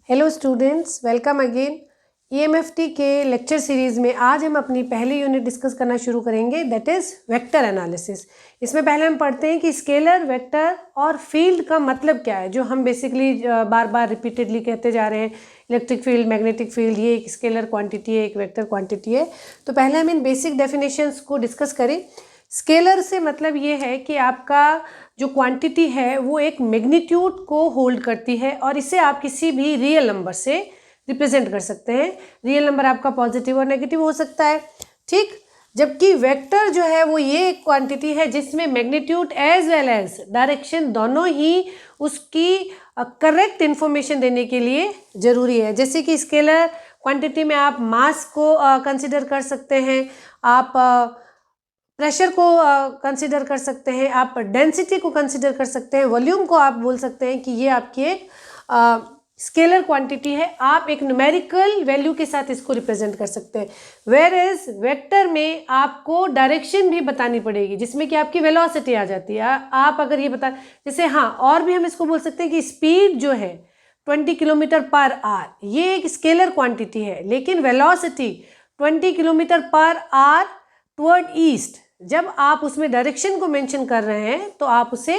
Hello students, welcome again. EMFT के lecture series में आज हम अपनी पहली यूनिट डिस्कस करना शुरू करेंगे, दैट इज़ वेक्टर एनालिसिस। इसमें पहले हम पढ़ते हैं कि स्केलर, वेक्टर और फील्ड का मतलब क्या है, जो हम बेसिकली बार बार रिपीटेडली कहते जा रहे हैं। इलेक्ट्रिक फील्ड, मैग्नेटिक फील्ड, ये एक स्केलर क्वांटिटी है, एक वेक्टर क्वांटिटी है। तो पहले हम इन बेसिक डेफिनेशंस को डिस्कस करें। स्केलर से मतलब ये है कि आपका जो क्वांटिटी है वो एक मैग्नीट्यूड को होल्ड करती है और इसे आप किसी भी रियल नंबर से रिप्रेजेंट कर सकते हैं। रियल नंबर आपका पॉजिटिव और नेगेटिव हो सकता है, ठीक। जबकि वेक्टर जो है वो ये एक क्वांटिटी है जिसमें magnitude as well as direction दोनों ही उसकी करेक्ट इंफॉर्मेशन देने के लिए ज़रूरी है। जैसे कि स्केलर क्वांटिटी में आप मास को कंसिडर कर सकते हैं, आप प्रेशर को कंसिडर कर सकते हैं, आप डेंसिटी को कंसिडर कर सकते हैं, वॉल्यूम को आप बोल सकते हैं कि ये आपकी एक स्केलर क्वांटिटी है। आप एक न्यूमेरिकल वैल्यू के साथ इसको रिप्रेजेंट कर सकते हैं। वेयर एज वेक्टर में आपको डायरेक्शन भी बतानी पड़ेगी, जिसमें कि आपकी वेलोसिटी आ जाती है। आप अगर ये बता, जैसे हाँ, और भी हम इसको बोल सकते हैं कि स्पीड जो है 20 किलोमीटर पर आवर, ये एक स्केलर क्वांटिटी है, लेकिन velocity 20 kilometre per hour toward east, जब आप उसमें डायरेक्शन को मेंशन कर रहे हैं तो आप उसे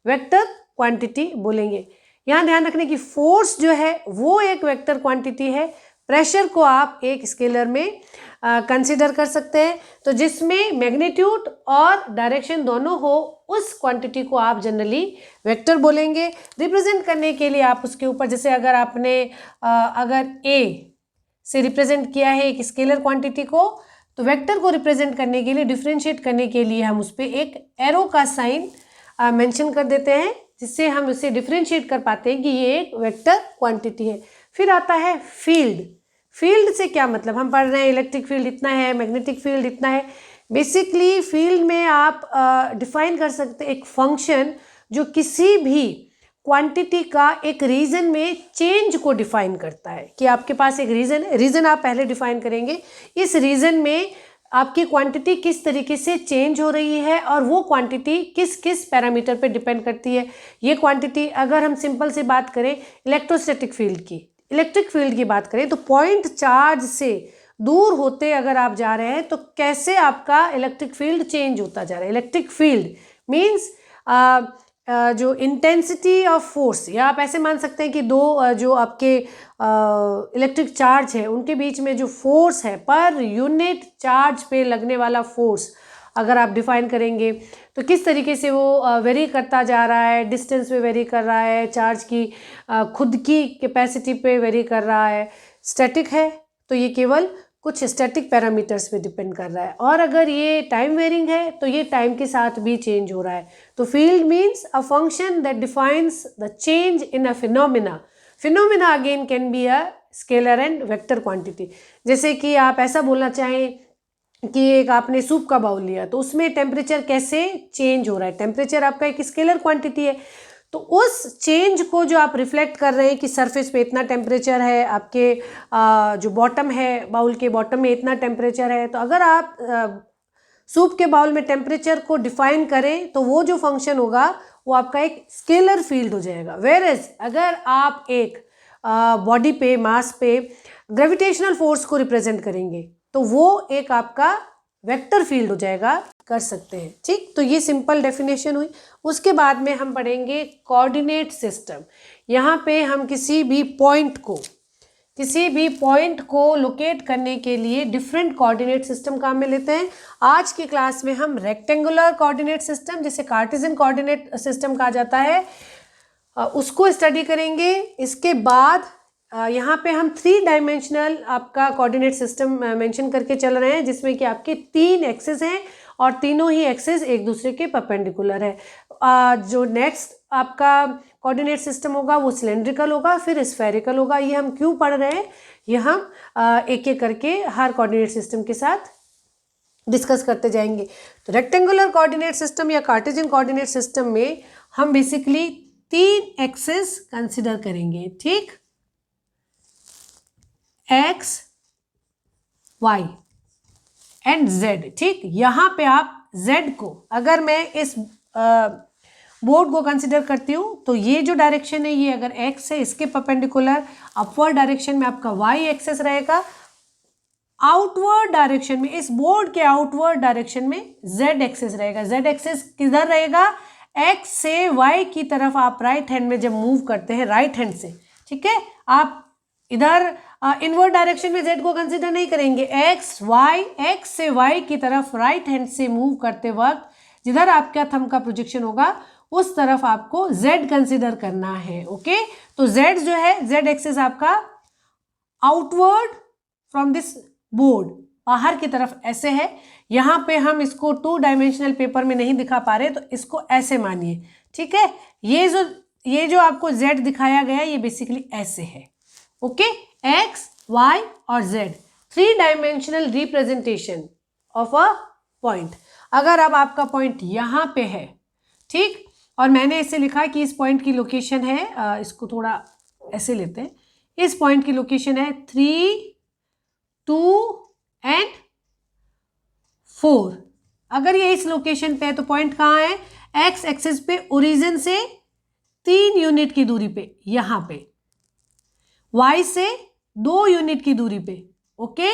वेक्टर क्वांटिटी बोलेंगे। यहाँ ध्यान रखने की फोर्स जो है वो एक वेक्टर क्वांटिटी है। प्रेशर को आप एक स्केलर में कंसीडर कर सकते हैं। तो जिसमें मैग्नीट्यूड और डायरेक्शन दोनों हो, उस क्वांटिटी को आप जनरली वेक्टर बोलेंगे। रिप्रेजेंट करने के लिए आप उसके ऊपर, जैसे अगर आपने अगर ए से रिप्रेजेंट किया है एक स्केलर क्वांटिटी को, तो वेक्टर को रिप्रेजेंट करने के लिए, डिफ्रेंशिएट करने के लिए हम उस पर एक एरो का साइन मेंशन कर देते हैं, जिससे हम उसे डिफ्रेंशिएट कर पाते हैं कि ये एक वेक्टर क्वांटिटी है। फिर आता है फील्ड। फील्ड से क्या मतलब, हम पढ़ रहे हैं इलेक्ट्रिक फील्ड इतना है, मैग्नेटिक फील्ड इतना है। बेसिकली फील्ड में आप डिफाइन कर सकते हैं एक फंक्शन जो किसी भी क्वांटिटी का एक रीजन में चेंज को डिफाइन करता है, कि आपके पास एक रीजन आप पहले डिफाइन करेंगे। इस रीजन में आपकी क्वांटिटी किस तरीके से चेंज हो रही है और वो क्वांटिटी किस किस पैरामीटर पे डिपेंड करती है। ये क्वांटिटी, अगर हम सिंपल सी बात करें इलेक्ट्रोस्टैटिक फील्ड की, इलेक्ट्रिक फील्ड की बात करें, तो पॉइंट चार्ज से दूर होते अगर आप जा रहे हैं तो कैसे आपका इलेक्ट्रिक फील्ड चेंज होता जा रहा है। इलेक्ट्रिक फील्ड मीन्स जो इंटेंसिटी ऑफ फोर्स, या आप ऐसे मान सकते हैं कि दो जो आपके इलेक्ट्रिक चार्ज है उनके बीच में जो फोर्स है, पर यूनिट चार्ज पे लगने वाला फोर्स अगर आप डिफाइन करेंगे तो किस तरीके से वो वेरी करता जा रहा है, डिस्टेंस पे वेरी कर रहा है, चार्ज की खुद की कैपेसिटी पे वेरी कर रहा है। स्टैटिक है तो ये केवल कुछ स्टैटिक पैरामीटर्स पे डिपेंड कर रहा है, और अगर ये टाइम वेरिंग है तो ये टाइम के साथ भी चेंज हो रहा है। तो field means a function that defines the change in a phenomena. Phenomena again can be a scalar and vector quantity. जैसे कि आप ऐसा बोलना चाहें कि एक आपने सूप का बाउल लिया, तो उसमें टेम्परेचर कैसे चेंज हो रहा है। टेम्परेचर आपका एक स्केलर क्वांटिटी है, तो उस चेंज को जो आप रिफ्लेक्ट कर रहे हैं कि सरफेस पे इतना टेम्परेचर है, आपके जो बॉटम है, बाउल के बॉटम में इतना टेम्परेचर है, तो अगर आप सूप के बाउल में टेम्परेचर को डिफाइन करें तो वो जो फंक्शन होगा वो आपका एक स्केलर फील्ड हो जाएगा। वेयर एज अगर आप एक बॉडी पे, मास पे ग्रेविटेशनल फोर्स को रिप्रेजेंट करेंगे तो वो एक आपका वेक्टर फील्ड हो जाएगा, कर सकते हैं, ठीक। तो ये सिंपल डेफिनेशन हुई। उसके बाद में हम पढ़ेंगे कोऑर्डिनेट सिस्टम। यहाँ पे हम किसी भी पॉइंट को लोकेट करने के लिए डिफरेंट कोऑर्डिनेट सिस्टम काम में लेते हैं। आज की क्लास में हम रेक्टेंगुलर कोऑर्डिनेट सिस्टम, जिसे कार्टेशियन कोऑर्डिनेट सिस्टम कहा जाता है, उसको स्टडी करेंगे। इसके बाद यहाँ पे हम 3 डायमेंशनल आपका कोऑर्डिनेट सिस्टम मेंशन करके चल रहे हैं, जिसमें कि आपके 3 एक्सिस हैं और तीनों ही एक्सिस एक दूसरे के परपेंडिकुलर है। जो नेक्स्ट आपका कोऑर्डिनेट सिस्टम होगा वो सिलेंड्रिकल होगा, फिर स्फेरिकल होगा। ये हम क्यों पढ़ रहे हैं, ये हम एक एक करके हर कोऑर्डिनेट सिस्टम के साथ डिस्कस करते जाएंगे। तो रेक्टेंगुलर कोऑर्डिनेट सिस्टम या कार्टेशियन कोऑर्डिनेट सिस्टम में हम बेसिकली 3 एक्सिस कंसिडर करेंगे, ठीक। एक्स, वाई एंड जेड, ठीक। यहाँ पे आप जेड को, अगर मैं इस बोर्ड को कंसिडर करती हूँ तो ये जो डायरेक्शन है ये अगर x है, इसके परपेंडिकुलर अपवर्ड डायरेक्शन में आपका y एक्सेस रहेगा, आउटवर्ड डायरेक्शन में, इस बोर्ड के आउटवर्ड डायरेक्शन में z एक्सेस रहेगा। z एक्सेस किधर रहेगा? x से y की तरफ आप राइट हैंड में जब मूव करते हैं, राइट हैंड से, ठीक है, आप इधर इनवर्ड डायरेक्शन में z को कंसिडर नहीं करेंगे। x से y की तरफ राइट हैंड से मूव करते वक्त जिधर आपका थंब का प्रोजेक्शन होगा उस तरफ आपको z कंसिडर करना है। ओके, तो z जो है, z एक्सेस आपका आउटवर्ड फ्रॉम दिस बोर्ड, बाहर की तरफ ऐसे है। यहाँ पे हम इसको 2 डायमेंशनल पेपर में नहीं दिखा पा रहे तो इसको ऐसे मानिए, ठीक है। ये जो आपको z दिखाया गया ये बेसिकली ऐसे है। ओके, x, y और z 3 dimensional representation of a point. अगर अब आपका पॉइंट यहाँ पे है, ठीक, और मैंने इसे लिखा कि इस पॉइंट की लोकेशन है, इसको थोड़ा ऐसे लेते हैं, इस पॉइंट की लोकेशन है 3, 2 एंड 4। अगर ये इस लोकेशन पे है तो पॉइंट कहाँ है? एक्स एक्सिस पे ओरिजिन से 3 यूनिट की दूरी पे, यहाँ पे, y से 2 यूनिट की दूरी पे, ओके,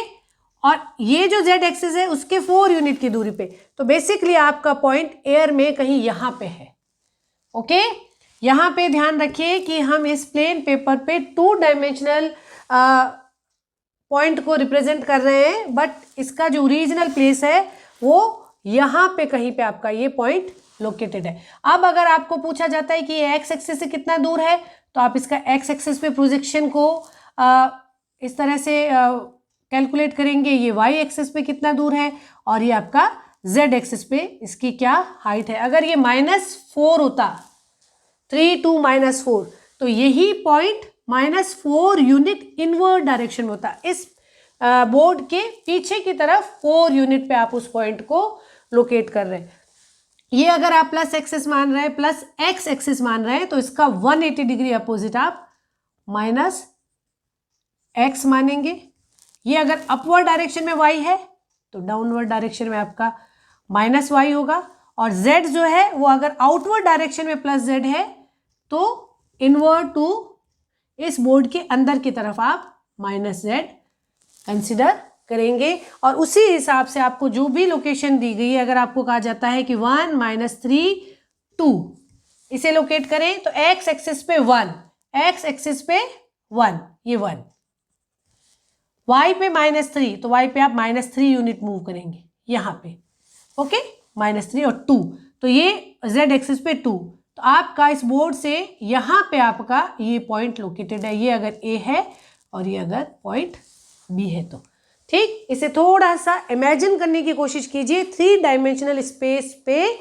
और ये जो z एक्सिस है उसके 4 यूनिट की दूरी पे। तो बेसिकली आपका पॉइंट एयर में कहीं यहाँ पे है। ओके, यहाँ पे ध्यान रखिए कि हम इस प्लेन पेपर पे 2 डायमेंशनल पॉइंट को रिप्रेजेंट कर रहे हैं, बट इसका जो ओरिजिनल प्लेस है वो यहाँ पे कहीं पे आपका ये पॉइंट लोकेटेड है। अब अगर आपको पूछा जाता है कि ये एक्स एक्सिस से कितना दूर है तो आप इसका एक्स एक्सिस पे प्रोजेक्शन को इस तरह से कैलकुलेट करेंगे, ये वाई एक्सिस पे कितना दूर है और ये आपका जेड एक्सिस पे इसकी क्या हाइट है। अगर ये -4 होता, 3, 2, -4, तो यही पॉइंट -4 यूनिट इनवर्ड डायरेक्शन में होता। इस बोर्ड के पीछे की तरफ 4 यूनिट पे आप उस पॉइंट को लोकेट कर रहे हैं। ये अगर आप प्लस एक्सिस मान रहे हैं, प्लस एक्स एक्सिस मान रहे हैं, तो इसका 180 डिग्री अपोजिट आप -x मानेंगे। ये अगर अपवर्ड डायरेक्शन में y है तो डाउनवर्ड डायरेक्शन में आपका -y होगा, और z जो है वो अगर आउटवर्ड डायरेक्शन में +z है तो इनवर्ड टू इस बोर्ड के अंदर की तरफ आप -z कंसिडर करेंगे। और उसी हिसाब से आपको जो भी लोकेशन दी गई है, अगर आपको कहा जाता है कि 1, -3, 2, इसे लोकेट करें तो x एक्सिस पे 1, x एक्सिस पे 1, ये 1, y पे -3, तो y पे आप -3 यूनिट मूव करेंगे यहाँ पे, ओके, -3 और 2, तो ये z एक्सिस पे 2, तो आपका इस बोर्ड से यहाँ पे आपका ये पॉइंट लोकेटेड है। ये अगर A है और ये अगर पॉइंट B है तो ठीक। इसे थोड़ा सा इमेजिन करने की कोशिश कीजिए, 3 डायमेंशनल स्पेस पे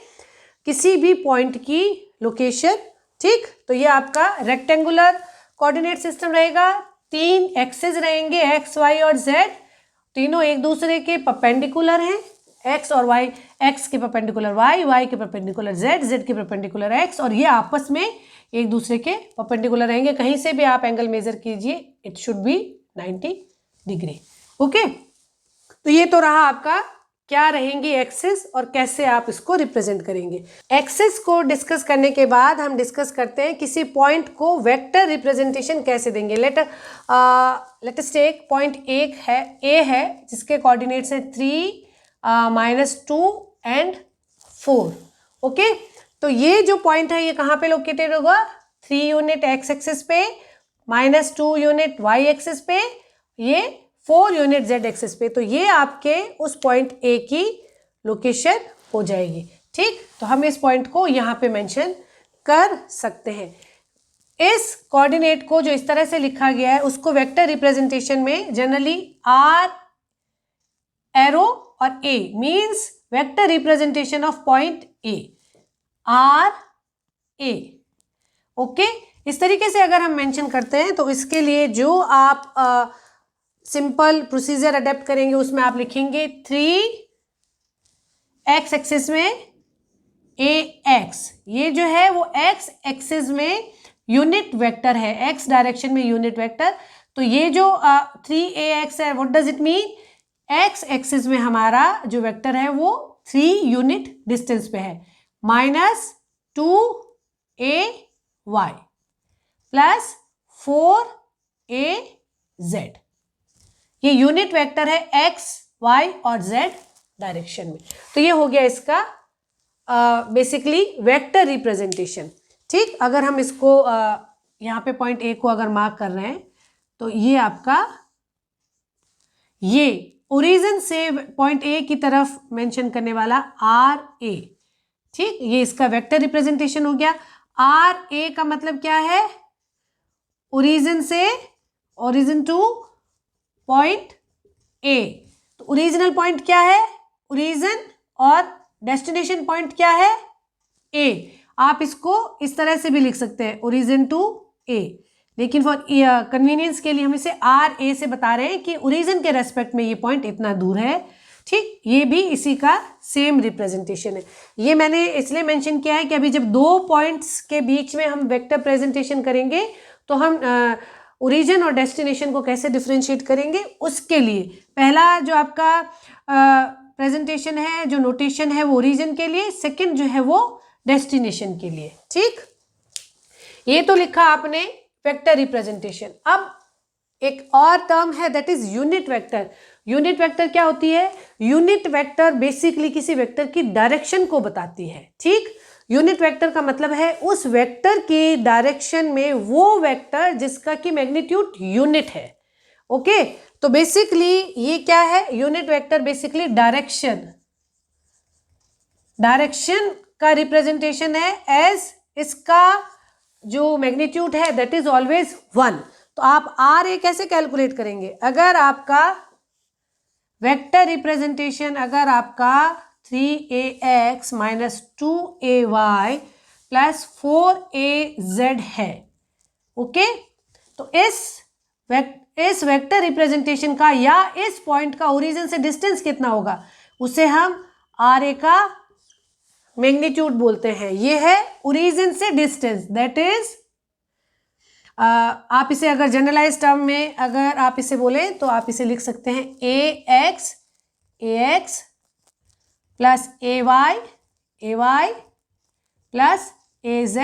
किसी भी पॉइंट की लोकेशन, ठीक। तो ये आपका रेक्टेंगुलर कोऑर्डिनेट सिस्टम रहेगा, 3 एक्सेस रहेंगे x, y और z, तीनों एक दूसरे के परपेंडिकुलर हैं, x और y, x के परपेंडिकुलर y, y के परपेंडिकुलर z, z के परपेंडिकुलर x, और ये आपस में एक दूसरे के परपेंडिकुलर रहेंगे। कहीं से भी आप एंगल मेजर कीजिए, it should be 90 degree. Okay, तो ये तो रहा आपका क्या रहेंगी एक्सिस और कैसे आप इसको रिप्रेजेंट करेंगे। एक्सिस को डिस्कस करने के बाद हम डिस्कस करते हैं किसी पॉइंट को वेक्टर रिप्रेजेंटेशन कैसे देंगे। Let us take point A है जिसके कोऑर्डिनेट्स हैं 3, -2 एंड 4। ओके, तो ये जो पॉइंट है ये कहाँ पे लोकेटेड होगा? 3 यूनिट x एक्सिस पे, -2 यूनिट y एक्सिस पे, ये 4 यूनिट z एक्सिस पे। तो ये आपके उस पॉइंट A की लोकेशन हो जाएगी, ठीक। तो हम इस पॉइंट को यहाँ पे मेंशन कर सकते हैं। इस कोऑर्डिनेट को जो इस तरह से लिखा गया है उसको वेक्टर रिप्रेजेंटेशन में जनरली R एरो और A means vector representation of point A, RA। Okay, इस तरीके से अगर हम मेंशन करते हैं तो इसके लिए जो आप सिंपल प्रोसीजर अडेप्ट करेंगे उसमें आप लिखेंगे 3 x एक्सिस में AX, ये जो है वो x एक्सिस में यूनिट वेक्टर है, x डायरेक्शन में यूनिट वेक्टर। तो ये जो 3AX है, what does it mean? x axis में हमारा जो वेक्टर है वो 3 यूनिट डिस्टेंस पे है, -2 AY प्लस 4AZ। ये यूनिट वेक्टर है x, y और z डायरेक्शन में। तो ये हो गया इसका बेसिकली वेक्टर रिप्रेजेंटेशन। ठीक, अगर हम इसको यहाँ पे पॉइंट ए को अगर मार्क कर रहे हैं तो ये आपका ये ओरिजिन से पॉइंट ए की तरफ मेंशन करने वाला RA। ठीक, ये इसका वेक्टर रिप्रेजेंटेशन हो गया। RA का मतलब क्या है? ओरिजिन से ओरिजिन टू पॉइंट ए। तो ओरिजिनल पॉइंट क्या है? ओरिजिन। और डेस्टिनेशन पॉइंट क्या है? ए। आप इसको इस तरह से भी लिख सकते हैं, ओरिजिन टू ए, लेकिन फॉर कन्वीनियंस के लिए हम इसे RA से बता रहे हैं कि ओरिजिन के रेस्पेक्ट में ये पॉइंट इतना दूर है। ठीक, ये भी इसी का सेम रिप्रेजेंटेशन है। ये मैंने इसलिए मेंशन किया है कि अभी जब दो पॉइंट्स के बीच में हम वेक्टर प्रेजेंटेशन करेंगे तो हम ओरिजिन और डेस्टिनेशन को कैसे डिफरेंशिएट करेंगे, उसके लिए पहला जो आपका प्रेजेंटेशन है, जो नोटेशन है वो ओरिजिन के लिए, सेकंड जो है वो डेस्टिनेशन के लिए। ठीक, ये तो लिखा आपने वेक्टर रिप्रेजेंटेशन। अब एक और टर्म है that is unit vector. Unit vector क्या होती है? यूनिट वेक्टर बेसिकली किसी वेक्टर की डायरेक्शन को बताती है। ठीक, यूनिट वेक्टर का मतलब है उस वेक्टर की डायरेक्शन में वो वेक्टर जिसका की मैग्नीट्यूड यूनिट है। ओके, तो बेसिकली ये क्या है? यूनिट वेक्टर बेसिकली डायरेक्शन का रिप्रेजेंटेशन है एज इसका जो मैग्नीट्यूड है दैट इज ऑलवेज 1। तो आप RA कैसे कैलकुलेट करेंगे? अगर आपका वेक्टर रिप्रेजेंटेशन अगर आपका 3AX minus 2AY plus 4AZ है, ओके, तो इस वेक्टर रिप्रेजेंटेशन का या इस पॉइंट का ओरिजिन से डिस्टेंस कितना होगा उसे हम RA का मैग्नीट्यूड बोलते हैं। ये है ओरिजिन से डिस्टेंस, दैट इज आप इसे अगर जनरलाइज टर्म में अगर आप इसे बोलें तो आप इसे लिख सकते हैं AX plus AY plus AZ।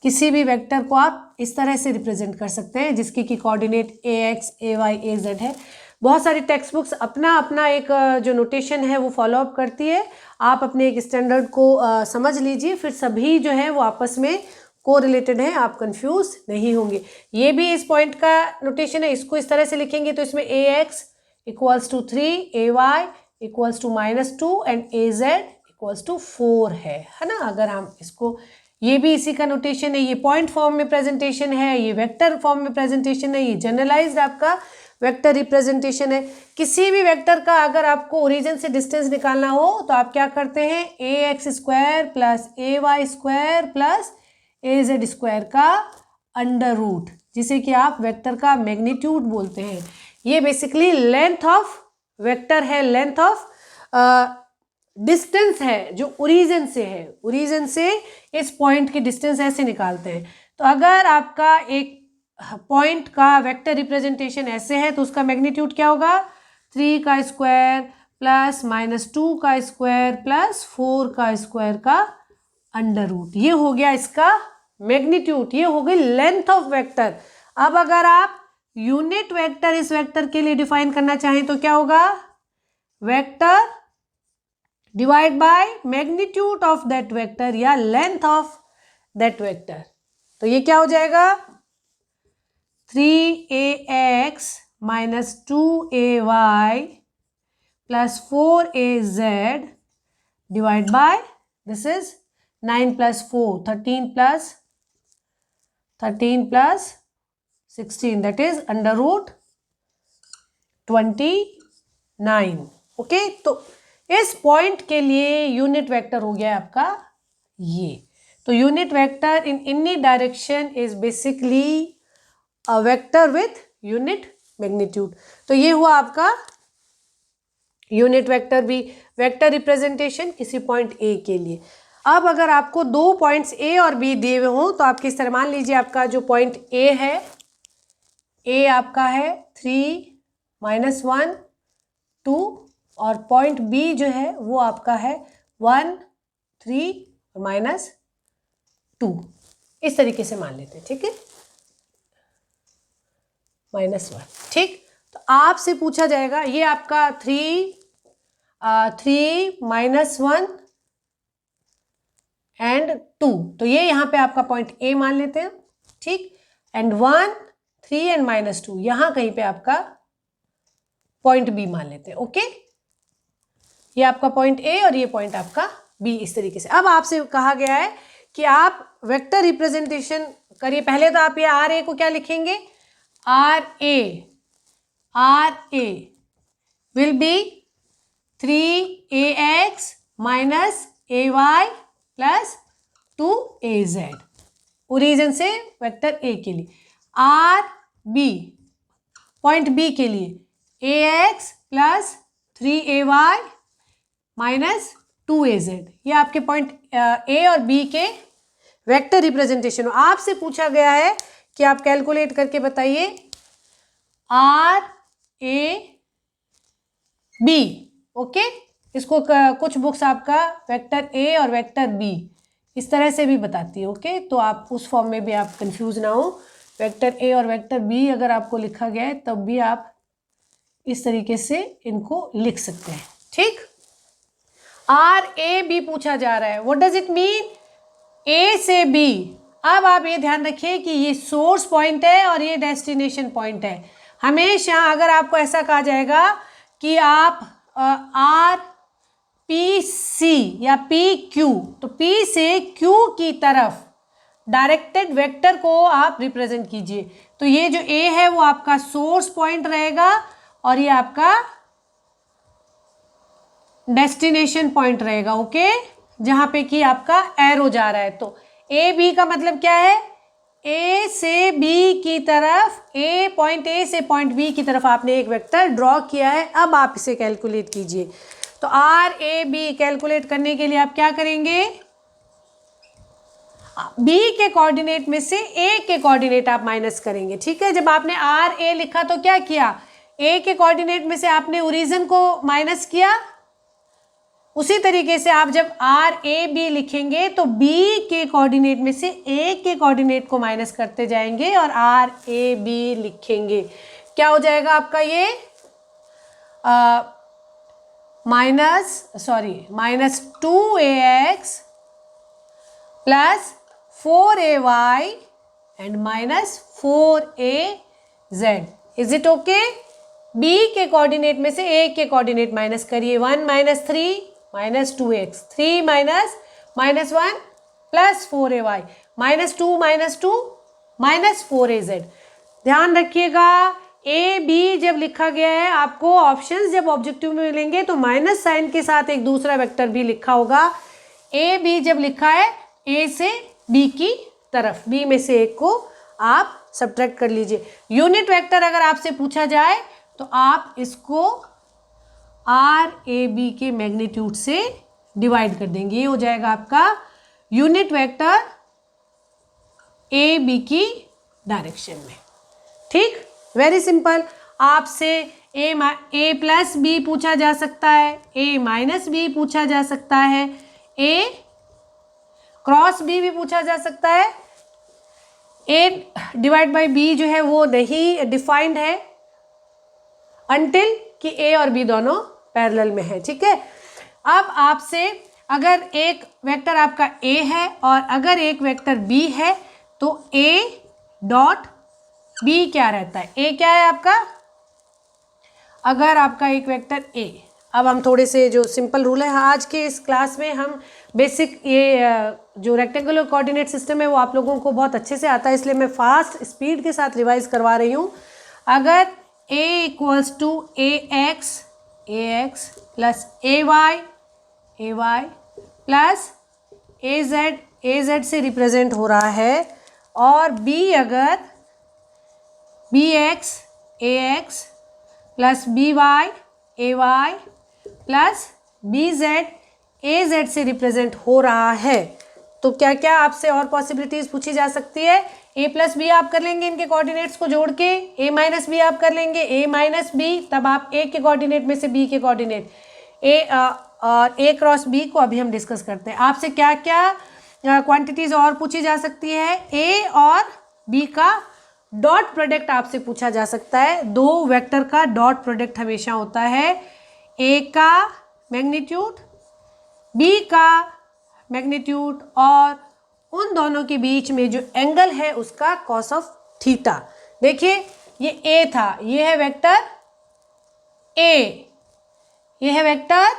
किसी भी वेक्टर को आप इस तरह से रिप्रेजेंट कर सकते हैं जिसकी की कोऑर्डिनेट AX, AY, AZ है। बहुत सारी टेक्स्ट बुक्स अपना अपना एक जो नोटेशन है वो फॉलो अप करती है। आप अपने एक स्टैंडर्ड को समझ लीजिए, फिर सभी जो है वो आपस में को रिलेटेड है, आप कंफ्यूज नहीं होंगे। ये भी इस पॉइंट का नोटेशन है, इसको इस तरह से लिखेंगे तो इसमें AX equals to 3, AY equals to -2 and AZ equals to 4 है ना। अगर हम इसको, ये भी इसी का नोटेशन है, ये पॉइंट फॉर्म में प्रेजेंटेशन है, ये वेक्टर फॉर्म में प्रेजेंटेशन है, ये जनरलाइज्ड आपका वेक्टर रिप्रेजेंटेशन है। किसी भी वेक्टर का अगर आपको ओरिजिन से डिस्टेंस निकालना हो तो आप क्या करते हैं? AX square plus AY square plus AZ square का अंडर रूट, जिसे कि आप वेक्टर का मैग्नीट्यूड बोलते हैं। ये बेसिकली लेंथ ऑफ वेक्टर है, लेंथ ऑफ डिस्टेंस है जो ओरिजिन से है। ओरिजिन से इस पॉइंट की डिस्टेंस ऐसे निकालते हैं। तो अगर आपका एक पॉइंट का वेक्टर रिप्रेजेंटेशन ऐसे है तो उसका मैग्नीट्यूड क्या होगा? 3 का स्क्वायर प्लस -2 का स्क्वायर प्लस 4 का स्क्वायर का अंडर रूट। ये हो गया इसका मैग्नीट्यूड, ये हो गई लेंथ ऑफ वेक्टर। अब अगर आप यूनिट वेक्टर इस वेक्टर के लिए डिफाइन करना चाहें तो क्या होगा? Vector divide by magnitude of that vector या लेंथ ऑफ दैट वेक्टर। तो ये क्या हो जाएगा? 3AX minus 2AY plus 4AZ divide by this is 9 plus 4 13 plus 16 that is under root 29। Okay, तो इस पॉइंट के लिए यूनिट वेक्टर हो गया आपका ये। तो unit vector in any direction is basically a vector with unit magnitude. तो ये हुआ आपका यूनिट वेक्टर भी वेक्टर रिप्रेजेंटेशन किसी पॉइंट ए के लिए। अब अगर आपको दो पॉइंट्स ए और बी दिए हुए हों तो आप किस तरह, मान लीजिए आपका जो पॉइंट ए है, ए आपका है 3 -1 2 और पॉइंट बी जो है वो आपका है 1 3 और -2 इस तरीके से मान लेते हैं, ठीक है, -1, ठीक। तो आपसे पूछा जाएगा ये आपका 3 -1 एंड 2, तो ये यहाँ पे आपका पॉइंट ए मान लेते हैं, ठीक। एंड 1 3 एंड -2 यहाँ कहीं पे आपका पॉइंट बी मान लेते हैं, ओके। ये आपका पॉइंट ए और ये पॉइंट आपका बी, इस तरीके से। अब आपसे कहा गया है कि आप वेक्टर रिप्रेजेंटेशन करिए। पहले तो आप ये आर ए को क्या लिखेंगे, R A will be 3ax - ay plus 2az, origin से वेक्टर ए के लिए। आर बी पॉइंट बी के लिए ax plus 3ay minus 2az, ये आपके पॉइंट ए और बी के वेक्टर रिप्रेजेंटेशन। आपसे पूछा गया है कि आप कैलकुलेट करके बताइए आर ए बी, ओके। इसको कुछ बुक्स आपका वेक्टर ए और वेक्टर बी इस तरह से भी बताती है, ओके। तो आप उस फॉर्म में भी आप कंफ्यूज ना हो, वेक्टर ए और वेक्टर बी अगर आपको लिखा गया है तब भी आप इस तरीके से इनको लिख सकते हैं, ठीक। आर ए बी पूछा जा रहा है, व्हाट डज इट मीन, ए से बी। अब आप ये ध्यान रखिए कि ये सोर्स पॉइंट है और ये डेस्टिनेशन पॉइंट है। हमेशा अगर आपको ऐसा कहा जाएगा कि आप आर पी सी या पी क्यू, तो पी से क्यू की तरफ डायरेक्टेड वेक्टर को आप रिप्रेजेंट कीजिए। तो ये जो ए है वो आपका सोर्स पॉइंट रहेगा और ये आपका डेस्टिनेशन पॉइंट रहेगा, ओके, जहां पे कि आपका एरो जा रहा है। तो ए बी का मतलब क्या है, ए से बी की तरफ, पॉइंट ए से पॉइंट बी की तरफ आपने एक वेक्टर ड्रॉ किया है। अब आप इसे कैलकुलेट कीजिए। तो आर ए बी कैलकुलेट करने के लिए आप क्या करेंगे, बी के कोऑर्डिनेट में से ए के कोऑर्डिनेट आप माइनस करेंगे, ठीक है। जब आपने आर ए लिखा तो क्या किया, ए के कोऑर्डिनेट में से आपने ओरिजिन को माइनस किया। उसी तरीके से आप जब आर ए बी लिखेंगे तो बी के कोऑर्डिनेट में से ए के कोऑर्डिनेट को माइनस करते जाएंगे और आर ए बी लिखेंगे। क्या हो जाएगा आपका ये -2ax plus 4ay and -4az। Is it okay. B के कोऑर्डिनेट में से ए के कोऑर्डिनेट माइनस करिए, 1 - 3 - 2x, 3 - -1 प्लस 4ay, -2 - 2 -4az। ध्यान रखिएगा ए बी जब लिखा गया है, आपको ऑप्शंस जब ऑब्जेक्टिव में मिलेंगे तो माइनस साइन के साथ एक दूसरा वेक्टर भी लिखा होगा। ए बी जब लिखा है ए से बी की तरफ, बी में से एक को आप सब्ट्रैक्ट कर लीजिए। यूनिट वेक्टर अगर आपसे पूछा जाए तो आप इसको आर ए बी के मैग्नीट्यूड से डिवाइड कर देंगे, ये हो जाएगा आपका यूनिट वेक्टर ए बी की डायरेक्शन में, ठीक। Very simple. आपसे ए प्लस बी पूछा जा सकता है, ए माइनस बी पूछा जा सकता है, ए क्रॉस बी भी पूछा जा सकता है। ए डिवाइड बाई बी जो है वो नहीं डिफाइंड है अनटिल कि ए और बी दोनों पैरेलल में है, ठीक है। अब आपसे अगर एक वेक्टर आपका ए है और अगर एक वेक्टर बी है तो ए डॉट बी क्या रहता है, ए क्या है आपका, अगर आपका एक वेक्टर ए। अब हम थोड़े से जो सिंपल रूल है आज के इस क्लास में, हम बेसिक ये जो रेक्टेंगुलर कोऑर्डिनेट सिस्टम है वो आप लोगों को बहुत अच्छे से आता है, इसलिए मैं फास्ट स्पीड के साथ रिवाइज करवा रही हूँ। अगर a = ax plus ay plus az से रिप्रेजेंट हो रहा है, और b अगर bx ax plus by ay plus bz az से रिप्रेजेंट हो रहा है, तो क्या क्या आपसे और पॉसिबिलिटीज पूछी जा सकती है। a प्लस बी आप कर लेंगे इनके कोऑर्डिनेट्स को जोड़ के, a माइनस बी आप कर लेंगे, a माइनस बी, तब आप a के कोऑर्डिनेट में से b के कोऑर्डिनेट, और ए क्रॉस बी को अभी हम डिस्कस करते हैं। आपसे क्या क्या क्वांटिटीज और पूछी जा सकती है? ए और बी का डॉट प्रोडक्ट आपसे पूछा जा सकता है। दो वेक्टर का डॉट प्रोडक्ट हमेशा होता है। ए का मैग्नीट्यूड, बी का मैग्नीट्यूड, और उन दोनों के बीच में जो एंगल है उसका कॉस ऑफ थीटा। देखिए ये ए था, ये है वेक्टर ए, ये है वेक्टर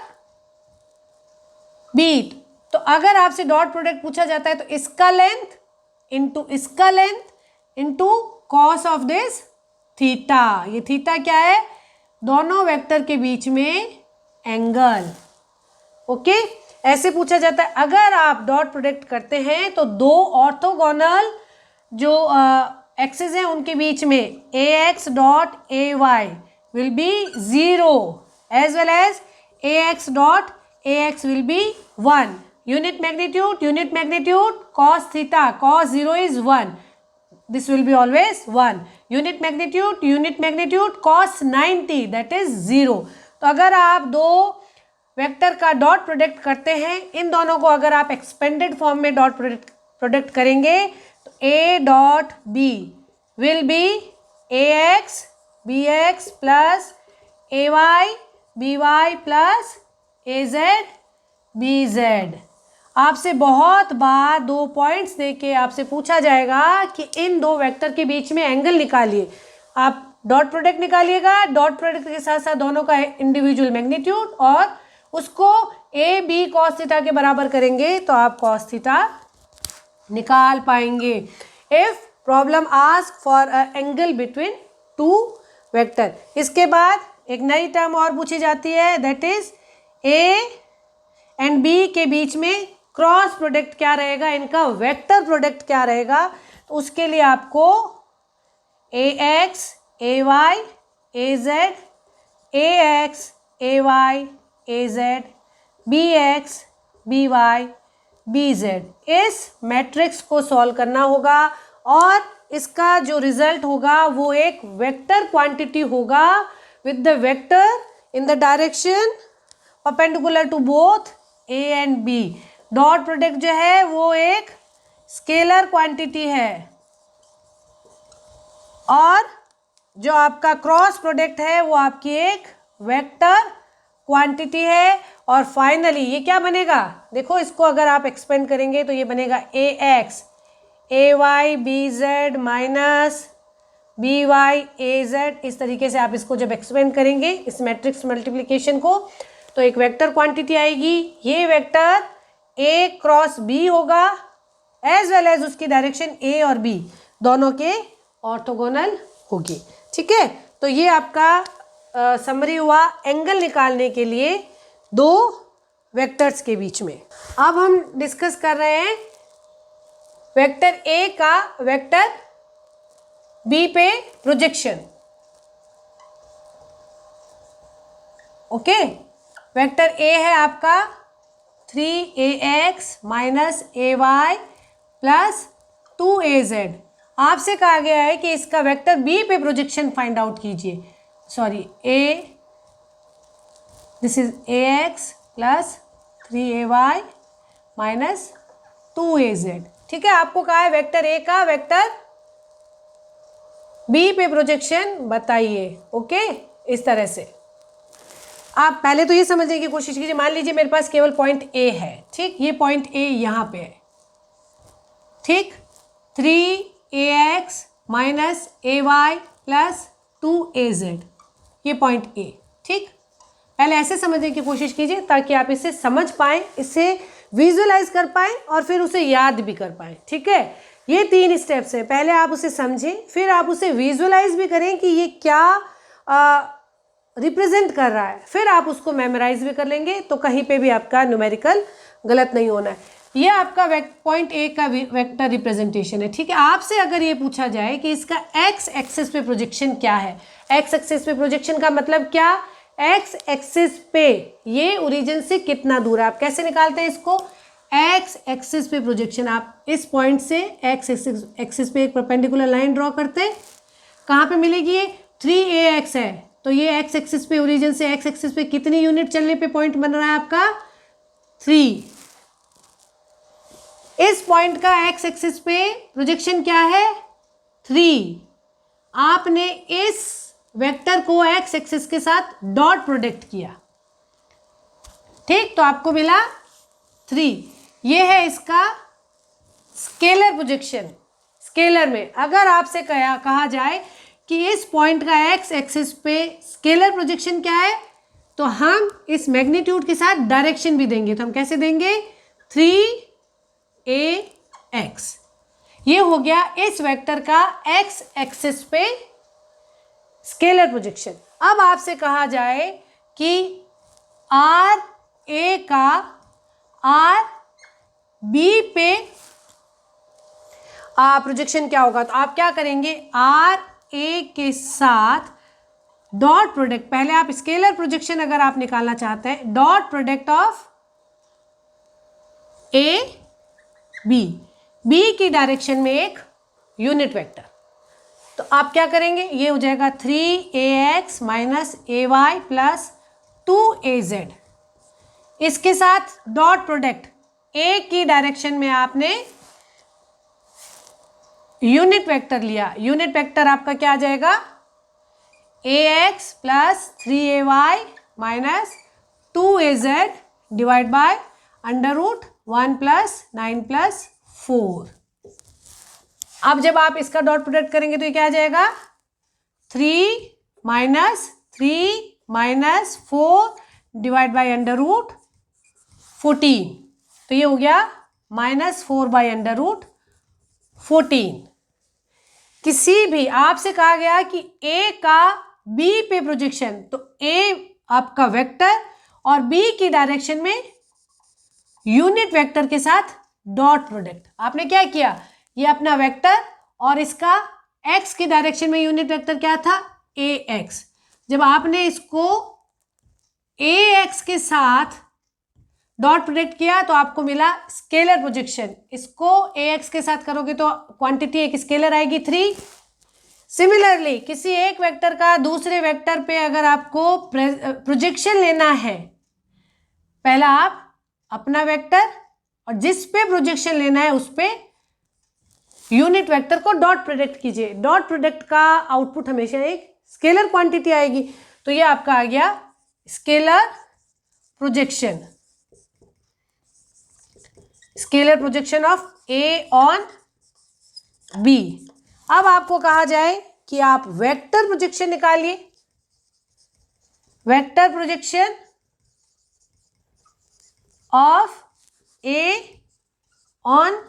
बी। तो अगर आपसे डॉट प्रोडक्ट पूछा जाता है तो इसका length into cos of this theta. ये थीटा क्या है? दोनों वेक्टर के बीच में एंगल। ओके, ऐसे पूछा जाता है। अगर आप डॉट प्रोडक्ट करते हैं तो दो ऑर्थोगोनल जो एक्सिस हैं उनके बीच में A X dot A Y will be 0 as well as A X dot A X will be 1. Unit magnitude cos theta, cos 0 is 1. This will be always 1. Unit magnitude cos 90, that is 0. तो अगर आप दो vector का dot product करते हैं, इन दोनों को अगर आप एक्सपेंडेड फॉर्म में डॉट प्रोडक्ट करेंगे तो a dot b will be ax bx plus ay by plus az bz. आपसे बहुत बार दो पॉइंट्स देके आपसे पूछा जाएगा कि इन दो वेक्टर के बीच में एंगल निकालिए। आप डॉट प्रोडक्ट निकालिएगा, डॉट प्रोडक्ट के साथ साथ दोनों का इंडिविजुअल मैग्नीट्यूड, और उसको ए बी कॉस थीटा के बराबर करेंगे तो आप कॉस थीटा निकाल पाएंगे। If problem ask for a angle between two vector. इसके बाद एक नई टर्म और पूछी जाती है, that is A and B के बीच में क्रॉस प्रोडक्ट क्या रहेगा, इनका वेक्टर प्रोडक्ट क्या रहेगा। तो उसके लिए आपको A X A Y A Z, A X A Y A Z, B X B Y B Z, इस मैट्रिक्स को सॉल्व करना होगा और इसका जो रिजल्ट होगा वो एक वेक्टर क्वांटिटी होगा with the vector in the direction perpendicular to both A and B. Dot product जो है वो एक स्केलर क्वांटिटी है और जो आपका क्रॉस प्रोडक्ट है वो आपकी एक वेक्टर क्वांटिटी है। और फाइनली ये क्या बनेगा, देखो इसको अगर आप एक्सपेंड करेंगे तो ये बनेगा A X A Y B Z minus B Y A Z. इस तरीके से आप इसको जब एक्सपेंड करेंगे इस मैट्रिक्स मल्टीप्लिकेशन को तो एक वेक्टर क्वांटिटी आएगी। ये वेक्टर ए क्रॉस बी होगा एज वेल एज उसकी डायरेक्शन ए और बी दोनों के ऑर्थोगोनल होगी। ठीक है, तो ये आपका समरी हुआ एंगल निकालने के लिए दो वेक्टर्स के बीच में। अब हम डिस्कस कर रहे हैं वेक्टर ए का वेक्टर बी पे प्रोजेक्शन। ओके, वेक्टर ए है आपका 3ax माइनस ए वाई प्लस 2az। आपसे कहा गया है कि इसका वेक्टर बी पे प्रोजेक्शन फाइंड आउट कीजिए। Sorry, this is ax plus 3ay minus 2az। ठीक है, आपको कहा है वेक्टर ए का वेक्टर बी पे प्रोजेक्शन बताइए। ओके, इस तरह से आप पहले तो ये समझने की कोशिश कीजिए। मान लीजिए मेरे पास केवल पॉइंट ए है, ठीक, ये पॉइंट ए यहाँ पे है, ठीक, 3ax माइनस ए वाई प्लस 2az, ये पॉइंट ए। ठीक, पहले ऐसे समझने की कोशिश कीजिए ताकि आप इसे समझ पाएँ, इसे विजुअलाइज कर पाएँ और फिर उसे याद भी कर पाएँ। ठीक है, ये 3 स्टेप्स हैं। पहले आप उसे समझें, फिर आप उसे विजुअलाइज भी करें कि ये क्या रिप्रेजेंट कर रहा है, फिर आप उसको मेमोराइज भी कर लेंगे तो कहीं पे भी आपका न्यूमेरिकल गलत नहीं होना है। ये आपका पॉइंट ए का वेक्टर रिप्रेजेंटेशन है। ठीक है, आपसे अगर ये पूछा जाए कि इसका एक्स एक्सिस पे प्रोजेक्शन क्या है, एक्स एक्सिस पे प्रोजेक्शन का मतलब क्या, एक्स एक्सिस पे ये ओरिजिन से कितना दूर है। आप कैसे निकालते हैं इसको, एक्स एक्सिस पे प्रोजेक्शन, आप इस पॉइंट से एक्स एक्सिस पे एक परपेंडिकुलर लाइन ड्रॉ करते हैं। कहाँ पे मिलेगी ये, 3ax है, तो ये एक्स एक्सिस पे, ओरिजिन से एक्स एक्सिस पे कितनी यूनिट चलने पे पॉइंट बन रहा है आपका? 3। इस पॉइंट का एक्स एक्सिस पे प्रोजेक्शन क्या है? 3। आपने इस वेक्टर को एक्स एक्सिस के साथ डॉट प्रोडक्ट किया, ठीक, तो आपको मिला 3। ये है इसका स्केलर प्रोजेक्शन। स्केलर में अगर आपसे कहा जाए कि इस पॉइंट का एक्स एक्सिस पे स्केलर प्रोजेक्शन क्या है, तो हम इस मैग्नीट्यूड के साथ डायरेक्शन भी देंगे। तो हम कैसे देंगे? 3ax। ये हो गया इस वेक्टर का एक्स एक्सिस पे स्केलर प्रोजेक्शन। अब आपसे कहा जाए कि आर ए का आर बी पे प्रोजेक्शन क्या होगा, तो आप क्या करेंगे? आर ए के साथ डॉट प्रोडक्ट, पहले आप स्केलर प्रोजेक्शन अगर आप निकालना चाहते हैं, dot product of A B, B की डायरेक्शन में एक यूनिट वेक्टर। तो आप क्या करेंगे? ये हो जाएगा 3ax minus ay plus 2az। इसके साथ डॉट प्रोडक्ट ए की डायरेक्शन में आपने यूनिट वेक्टर लिया। यूनिट वेक्टर आपका क्या आ जाएगा? ax plus 3ay minus 2az divide by under root 1 plus 9 plus 4। अब जब आप इसका डॉट प्रोडक्ट करेंगे तो ये क्या आ जाएगा? 3 minus 4 divide by under root 14। तो ये हो गया -4 बाय अंडर रूट 14। किसी भी आपसे कहा गया कि ए का बी पे प्रोजेक्शन, तो ए आपका वेक्टर और बी की डायरेक्शन में यूनिट वेक्टर के साथ डॉट प्रोडक्ट। आपने क्या किया? ये अपना वेक्टर और इसका एक्स की डायरेक्शन में यूनिट वेक्टर क्या था? ए एक्स। जब आपने इसको ए एक्स के साथ डॉट प्रोडक्ट किया तो आपको मिला स्केलर प्रोजेक्शन। इसको ए एक्स के साथ करोगे तो क्वांटिटी एक स्केलर आएगी 3। सिमिलरली किसी एक वेक्टर का दूसरे वेक्टर पे अगर आपको प्रोजेक्शन लेना है, पहला आप अपना वेक्टर और जिस पे प्रोजेक्शन लेना है उस पे unit vector co dot product कीजिए। डॉट प्रोडक्ट का आउटपुट हमेशा एक स्केलर क्वांटिटी आएगी। तो ये आपका आ गया scalar projection, scalar projection of A on B. अब आपको कहा जाए कि आप वेक्टर प्रोजेक्शन निकालिए। Vector projection of A on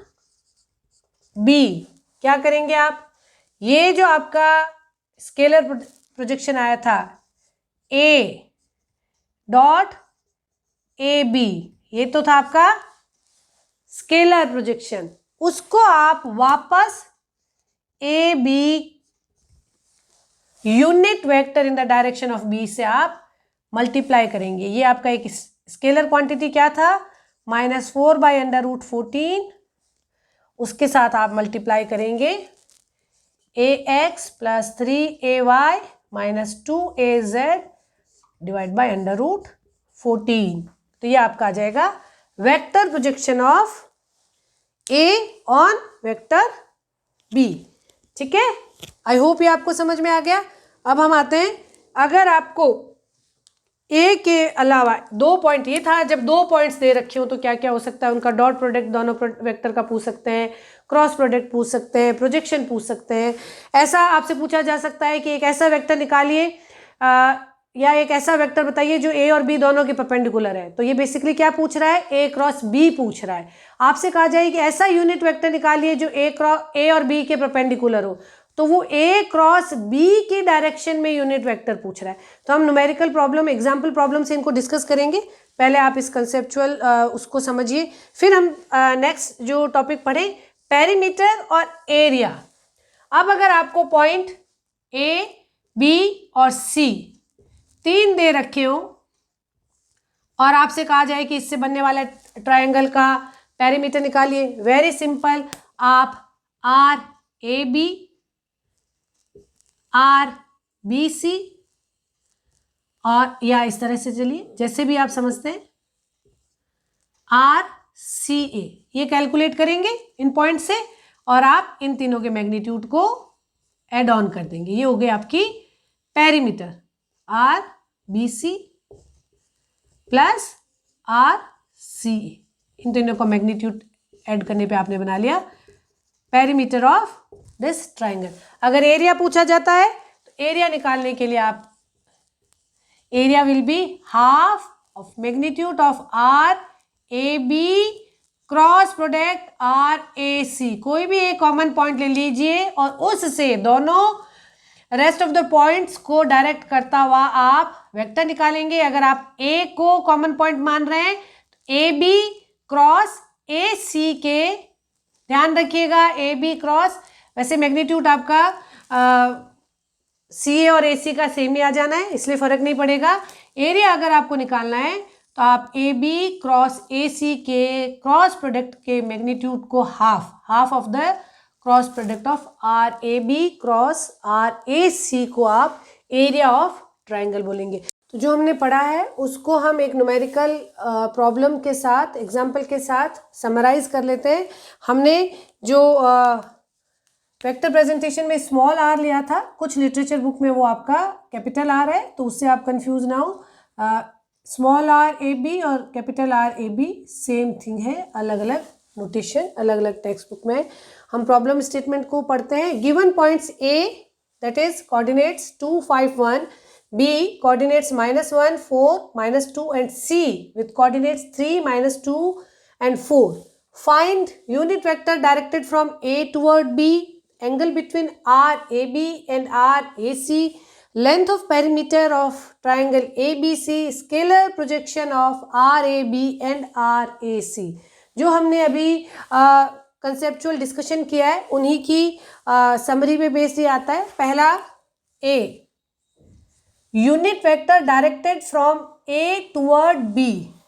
B क्या करेंगे आप? ये जो आपका स्केलर प्रोजेक्शन आया था ए डॉट ए बी, ये तो था आपका स्केलर प्रोजेक्शन। उसको आप वापस A B unit vector in the direction of B से आप मल्टीप्लाई करेंगे। ये आपका एक स्केलर क्वांटिटी क्या था? -4 बाय अंडर रूट 14। उसके साथ आप मल्टीप्लाई करेंगे A X plus 3ay minus 2az divide by under root 14। तो ये आपका आ जाएगा vector projection of A on vector B. ठीक है, आई होप ये आपको समझ में आ गया। अब हम आते हैं, अगर आपको ए के अलावा 2 पॉइंट, ये था जब 2 पॉइंट्स दे रखे हो तो क्या क्या हो सकता है, उनका डॉट प्रोडक्ट दोनों वेक्टर का पूछ सकते हैं, क्रॉस प्रोडक्ट पूछ सकते हैं, प्रोजेक्शन पूछ सकते हैं। ऐसा आपसे पूछा जा सकता है कि एक ऐसा वेक्टर निकालिए या एक ऐसा वेक्टर बताइए जो ए और बी दोनों के परपेंडिकुलर है। तो ये बेसिकली क्या पूछ रहा है? ए क्रॉस बी पूछ रहा है। आपसे कहा जाए कि ऐसा यूनिट वेक्टर निकालिए जो ए और बी के परपेंडिकुलर हो, तो वो ए क्रॉस बी की डायरेक्शन में यूनिट वेक्टर पूछ रहा है। तो हम न्यूमेरिकल प्रॉब्लम, एग्जाम्पल प्रॉब्लम से इनको डिस्कस करेंगे। पहले आप इस कंसेप्चुअल उसको समझिए, फिर हम नेक्स्ट जो टॉपिक पढ़ें पेरीमीटर और एरिया। अब अगर आपको पॉइंट ए, बी और सी 3 दे रखे हो और आपसे कहा जाए कि इससे बनने वाला ट्रायंगल का पेरीमीटर निकालिए, वेरी सिंपल, आप R A B, R B C और या इस तरह से चलिए, जैसे भी आप समझते हैं, RCA ये कैलकुलेट करेंगे इन पॉइंट से और आप इन तीनों के मैग्नीट्यूड को एड ऑन कर देंगे। ये हो गई आपकी पेरीमीटर, RBC प्लस RCA, इन तीनों का मैग्नीट्यूड ऐड करने पे आपने बना लिया पेरीमीटर ऑफ दिस ट्राइंगल। अगर एरिया पूछा जाता है तो एरिया निकालने के लिए आप area will be half of magnitude of RAB cross product RAC। कोई भी एक कॉमन पॉइंट ले लीजिए और उससे दोनों रेस्ट ऑफ द पॉइंट्स को डायरेक्ट करता हुआ आप वेक्टर निकालेंगे। अगर आप A को कॉमन पॉइंट मान रहे हैं तो AB क्रॉस AC के, ध्यान रखिएगा AB क्रॉस, वैसे मैग्नीट्यूड आपका CA और AC का सेम ही आ जाना है, इसलिए फर्क नहीं पड़ेगा। एरिया अगर आपको निकालना है तो आप AB क्रॉस AC के क्रॉस प्रोडक्ट के मैग्नीट्यूड को half of the cross product of RAB cross RAC को आप एरिया ऑफ ट्राइंगल बोलेंगे। तो जो हमने पढ़ा है उसको हम एक न्यूमेरिकल प्रॉब्लम के साथ, एग्जाम्पल के साथ समराइज कर लेते हैं। हमने जो वेक्टर प्रेजेंटेशन में स्मॉल r लिया था, कुछ लिटरेचर बुक में वो आपका कैपिटल R है, तो उससे आप कंफ्यूज ना हो। स्मॉल RAB और कैपिटल RAB सेम थिंग है, अलग अलग नोटेशन, अलग अलग टेक्स्ट बुक में। हम प्रॉब्लम स्टेटमेंट को पढ़ते हैं। Given points A that is coordinates 2, 5, 1, B coordinates -1, 4, -2 and C with coordinates 3, -2 and 4. Find unit vector directed from A toward B, angle between RAB and RAC, length of perimeter of triangle ABC, scalar projection of RAB and RAC। जो हमने अभी conceptual discussion किया है उन्हीं की summary में based ही आता है। पहला A, unit vector directed from A toward B,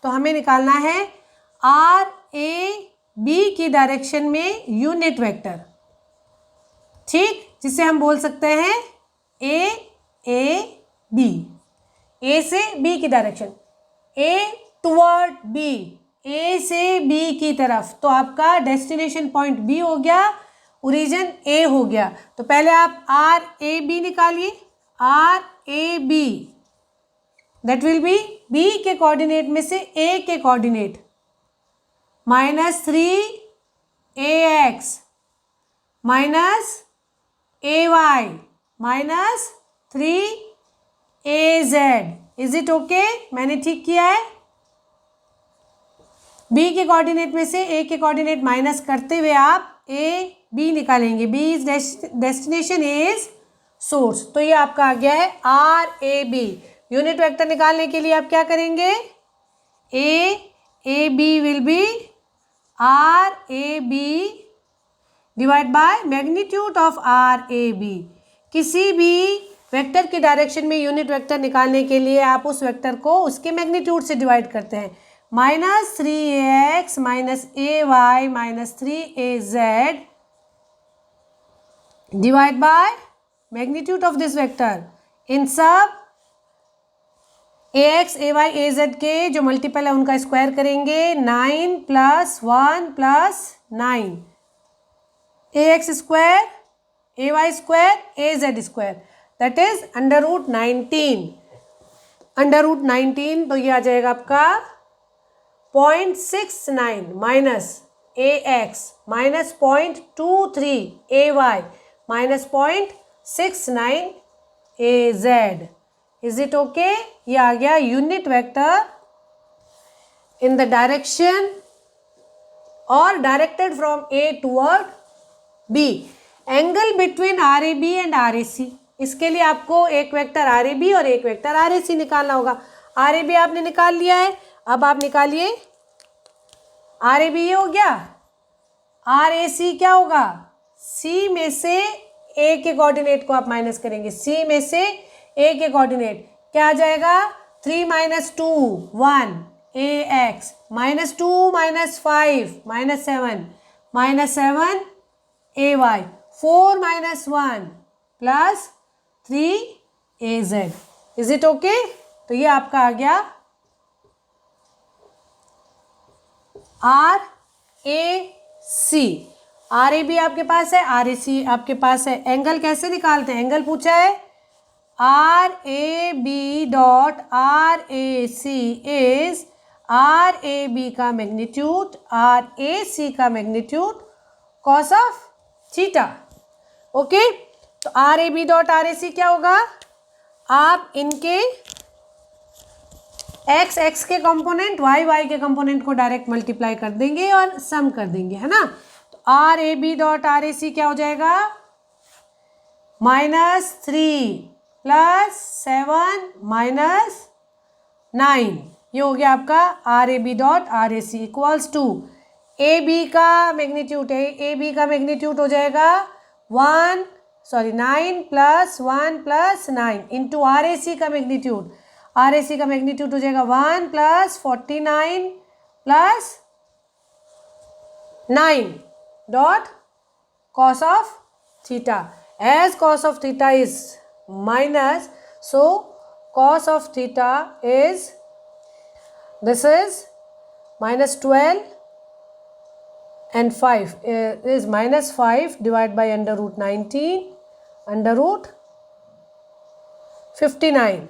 तो हमें निकालना है RAB की डायरेक्शन में यूनिट वेक्टर, ठीक, जिसे हम बोल सकते हैं AAB, A से B की direction, A toward B, A से B की तरफ, तो आपका डेस्टिनेशन पॉइंट B हो गया, ओरिजिन A हो गया। तो पहले आप RAB निकालिए, RAB that will B B के कोऑर्डिनेट में से A के coordinate -3AX -AY -3AZ। Is it okay? मैंने ठीक किया है। B के कोऑर्डिनेट में से A के कोऑर्डिनेट माइनस करते हुए आप AB निकालेंगे। B is destination, A is source, तो ये आपका आ गया है RAB। यूनिट वेक्टर निकालने के लिए आप क्या करेंगे? AAB will be RAB divide by magnitude of RAB। किसी भी वेक्टर की डायरेक्शन में यूनिट वेक्टर निकालने के लिए आप उस वेक्टर को उसके मैग्नीट्यूड से डिवाइड करते हैं। -3AX -AY -3AZ divide by magnitude of this vector. इन सब AX AY AZ के जो मल्टीपल है उनका स्क्वायर करेंगे। 9 + 1 + 9 AX square AY square AZ square that is √19। √19 तो ये आ जाएगा आपका 0.69 minus AX minus 0.23 AY minus 0.69 AZ। Is it okay? ये आ गया unit vector in the direction और directed from A toward B। Angle between RAB and RAC, इसके लिए आपको एक वेक्टर RAB और एक वेक्टर RAC निकालना होगा। RAB आपने निकाल लिया है, अब आप निकालिए RAB, ये हो गया। RAC क्या होगा? C में से A के कोऑर्डिनेट को आप माइनस करेंगे। C में से A के कोऑर्डिनेट क्या आ जाएगा? 3 - 2 1 AX -2 -5 -7 -7 AY 4 - 1 + 3 AZ। Is it okay? तो ये आपका आ गया R A C. R A B आपके पास है, आर ए सी आपके पास है। एंगल कैसे निकालते हैं? एंगल पूछा है, R A B dot R A C is R A B का मैग्नीट्यूड, आर ए सी का magnitude cos of theta. Okay, तो R A B dot R A C क्या होगा? आप इनके एक्स एक्स के कंपोनेंट, वाई वाई के component को डायरेक्ट मल्टीप्लाई कर देंगे और सम कर देंगे, है ना। तो R A B dot R A C क्या हो जाएगा? -3 + 7 - 9, ये हो गया आपका R A B dot R A C equals to A B का मैग्नीट्यूड है, ए बी का मैग्नीट्यूड हो जाएगा 9 + 1 + 9 इंटू आर ए सी का मैग्नीट्यूड। आर ए सी का मैग्नीट्यूड हो जाएगा 1 + 49 + 9 dot cos of theta. As cos of theta is minus, so cos of theta is, this is -12 and 5 is -5 divided by √19 √59.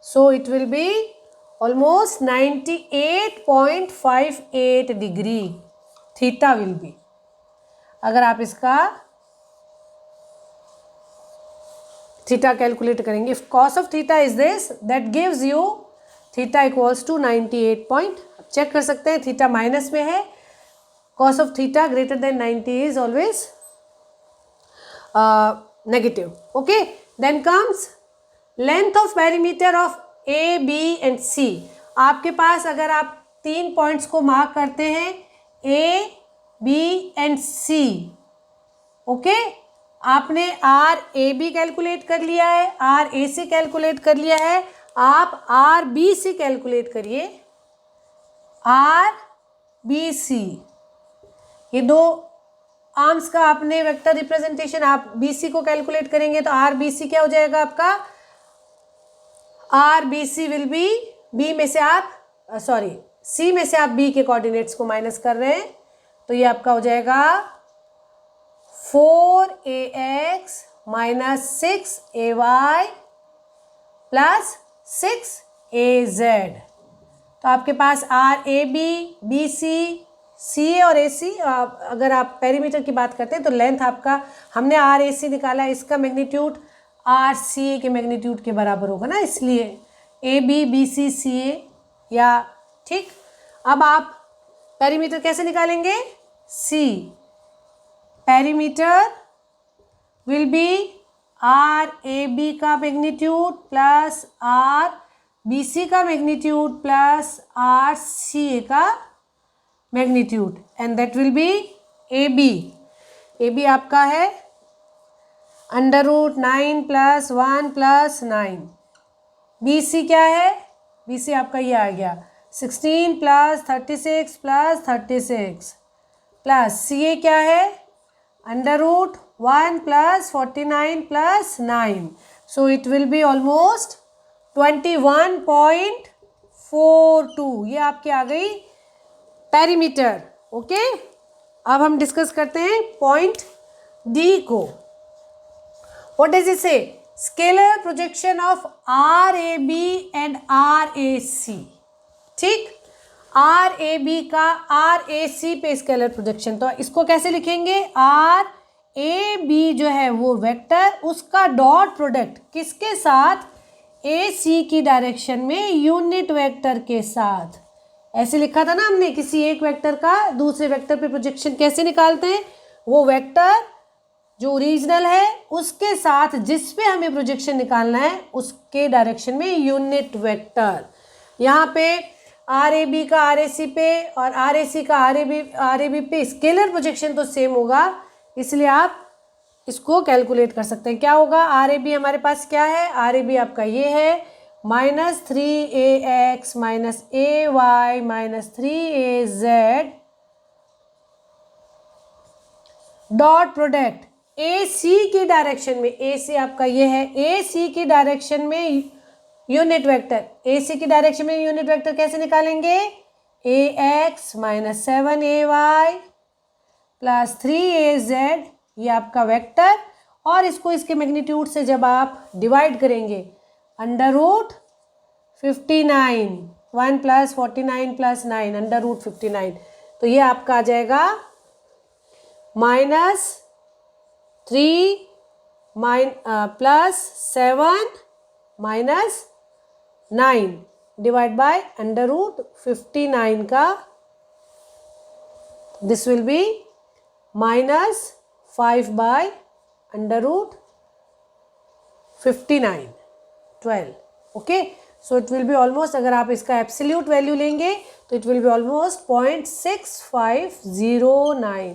So it will be almost 98.58 degree theta will be. अगर आप इसका theta calculate करेंगे, if cos of theta is this, that gives you theta equals to 98 point. Check कर सकते हैं, theta minus में है, cos of theta greater than 90 is always negative. Okay, then comes length of perimeter of A B and C. आपके पास अगर आप 3 points को मार्क करते हैं, A B and C, okay, आपने आर ए बी कैलकुलेट कर लिया है, आर ए सी कैलकुलेट कर लिया है, आप आर बी सी कैलकुलेट करिए, आर बी सी। ये दो आर्म्स का आपने वेक्टर रिप्रेजेंटेशन, आप बी सी को कैलकुलेट करेंगे तो आर बी सी क्या हो जाएगा आपका? R B C will be, B में से आप सी में से आप बी के कोऑर्डिनेट्स को माइनस कर रहे हैं, तो ये आपका हो जाएगा 4ax - 6ay + 6az। तो आपके पास R A B, B C, C A और ए सी, अगर आप पेरीमीटर की बात करते हैं तो लेंथ आपका, हमने आर ए सी निकाला, इसका मैग्नीट्यूड आर सी ए के मैग्नीट्यूड के बराबर होगा ना, इसलिए ए बी, बी सी, सी ए, या ठीक। अब आप पेरीमीटर कैसे निकालेंगे? C perimeter will be R A B का magnitude plus R B C का magnitude plus R C A का magnitude, and that will be A B. A B आपका है √9 + 1 + 9। बी सी क्या है? बी सी आपका ये आ गया 16 + 36 + 36 प्लस सी ए क्या है? √1 + 49 + 9। सो इट विल बी ऑलमोस्ट 21.42। ये आपकी आ गई पेरीमीटर। ओके, अब हम डिस्कस करते हैं पॉइंट डी को। What does it say? Scalar projection of R A B and R A C. ठीक, आर ए बी का आर ए सी पे स्केलर प्रोजेक्शन, तो इसको कैसे लिखेंगे? आर ए बी जो है वो वेक्टर, उसका डॉट प्रोडक्ट किसके साथ? ए सी की डायरेक्शन में यूनिट वेक्टर के साथ। ऐसे लिखा था ना हमने, किसी एक वेक्टर का दूसरे वेक्टर पे प्रोजेक्शन कैसे निकालते हैं? वो वेक्टर जो ओरिजिनल है उसके साथ जिस पे हमें प्रोजेक्शन निकालना है उसके डायरेक्शन में यूनिट वेक्टर। यहाँ पे आर ए बी का आर ए सी पे और आर ए सी का आर ए बी पे स्केलर प्रोजेक्शन तो सेम होगा, इसलिए आप इसको कैलकुलेट कर सकते हैं। क्या होगा? आर ए बी हमारे पास क्या है? आर ए बी आपका ये है -3ax - ay - 3az dot product A C की डायरेक्शन में, ए सी आपका ये है, ए सी की डायरेक्शन में यूनिट वेक्टर, ए सी की डायरेक्शन में यूनिट वेक्टर कैसे निकालेंगे, ए x minus 7ay plus 3az, ये आपका वेक्टर, और इसको इसके मैग्नीट्यूड से जब आप डिवाइड करेंगे, under root 59, 1 plus 49 plus 9 under root 59, तो ये आपका आ जाएगा -3 plus 7 minus 9 divide by under root 59 का, this will be -5 by under root 59, 12, okay. So it will be almost, अगर आप इसका एब्सोल्यूट वैल्यू लेंगे तो it will be almost 0.6509।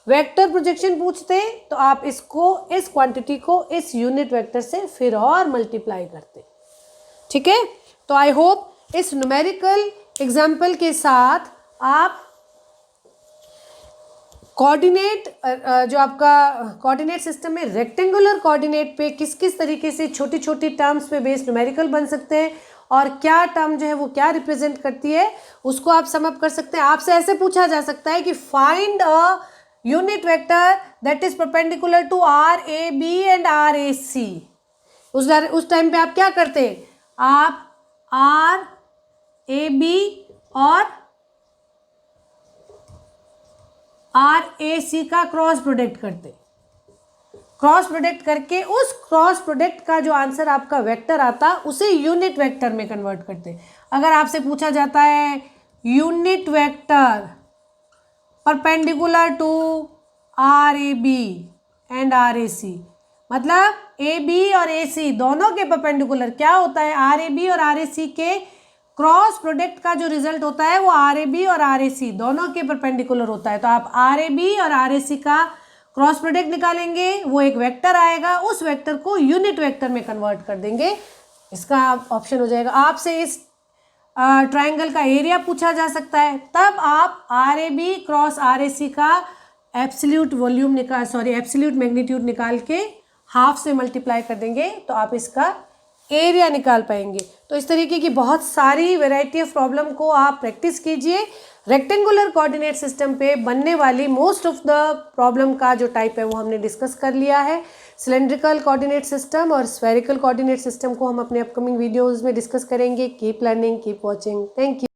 Vector projection पूछते तो आप इसको, इस क्वांटिटी को इस यूनिट वेक्टर से फिर और मल्टीप्लाई करते, ठीक है। तो आई होप इस न्यूमेरिकल एग्जाम्पल के साथ आप कोऑर्डिनेट, जो आपका कोऑर्डिनेट सिस्टम में रेक्टेंगुलर कोऑर्डिनेट पे किस किस तरीके से छोटी छोटी टर्म्स पे बेस्ड न्यूमेरिकल बन सकते हैं और क्या टर्म जो है वो क्या रिप्रेजेंट करती है उसको आप सम अप कर सकते हैं। आपसे ऐसे पूछा जा सकता है कि find a unit vector that is perpendicular to R A B and R A C. उस टाइम पे आप क्या करते, आप आर ए बी और आर ए सी का क्रॉस प्रोडक्ट करते, क्रॉस प्रोडक्ट करके उस क्रॉस प्रोडक्ट का जो आंसर आपका वेक्टर आता उसे यूनिट वेक्टर में कन्वर्ट करते। अगर आपसे पूछा जाता है unit vector perpendicular to R A B and R A C, मतलब ए बी और ए सी दोनों के परपेंडिकुलर क्या होता है, आर ए बी और आर ए सी के क्रॉस प्रोडक्ट का जो रिजल्ट होता है वो आर ए बी और आर ए सी दोनों के परपेंडिकुलर होता है। तो आप आर ए बी और आर ए सी का क्रॉस प्रोडक्ट निकालेंगे, वो एक वेक्टर आएगा, उस वेक्टर को यूनिट वेक्टर में कन्वर्ट कर देंगे, इसका ऑप्शन हो जाएगा। आपसे इस ट्रायंगल का एरिया पूछा जा सकता है, तब आप R A B cross R A C का एब्सोल्यूट वॉल्यूम एब्सोल्यूट मैग्नीट्यूड निकाल के हाफ से मल्टीप्लाई कर देंगे तो आप इसका एरिया निकाल पाएंगे। तो इस तरीके की बहुत सारी वैरायटी ऑफ प्रॉब्लम को आप प्रैक्टिस कीजिए। रेक्टेंगुलर कोऑर्डिनेट सिस्टम पे बनने वाली मोस्ट ऑफ द प्रॉब्लम का जो टाइप है वो हमने डिस्कस कर लिया है। सिलेंड्रिकल कोऑर्डिनेट सिस्टम और स्फेरिकल कोऑर्डिनेट सिस्टम को हम अपने अपकमिंग वीडियोस में डिस्कस करेंगे। Keep learning, keep watching, thank you.